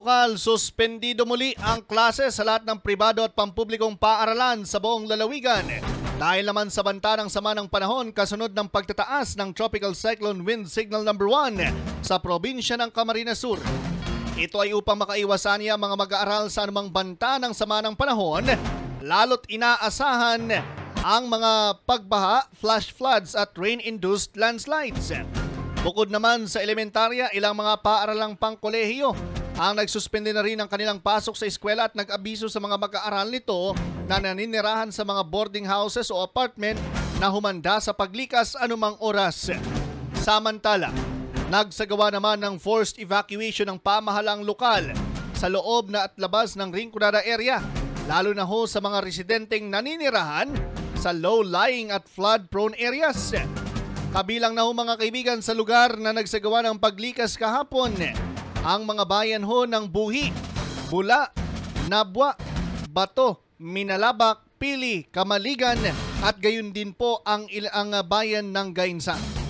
lokal, suspendido muli ang klase sa lahat ng pribado at pampublikong paaralan sa buong lalawigan. Dahil naman sa banta ng sama ng panahon kasunod ng pagtataas ng Tropical Cyclone Wind Signal number 1 sa probinsya ng Camarines Sur. Ito ay upang makaiwasan niya mga mag-aaral sa anumang banta ng sama ng panahon, lalo't inaasahan ang mga pagbaha, flash floods at rain-induced landslides. Bukod naman sa elementarya, ilang mga paaralang pangkolehiyo ang nagsuspende na rin ang kanilang pasok sa eskwela at nag-abiso sa mga mag-aaral nito na naninirahan sa mga boarding houses o apartment na humanda sa paglikas anumang oras. Samantala, nagsagawa naman ng forced evacuation ng pamahalang lokal sa loob na at labas ng Rinconada area, lalo na ho sa mga residenteng naninirahan sa low-lying at flood-prone areas. Kabilang na ho mga kaibigan sa lugar na nagsagawa ng paglikas kahapon ang mga bayan ho ng Buhi, Bula, Nabwa, Bato, Minalabak, Pili, Kamaligan at gayon din po ang bayan ng Gainsan.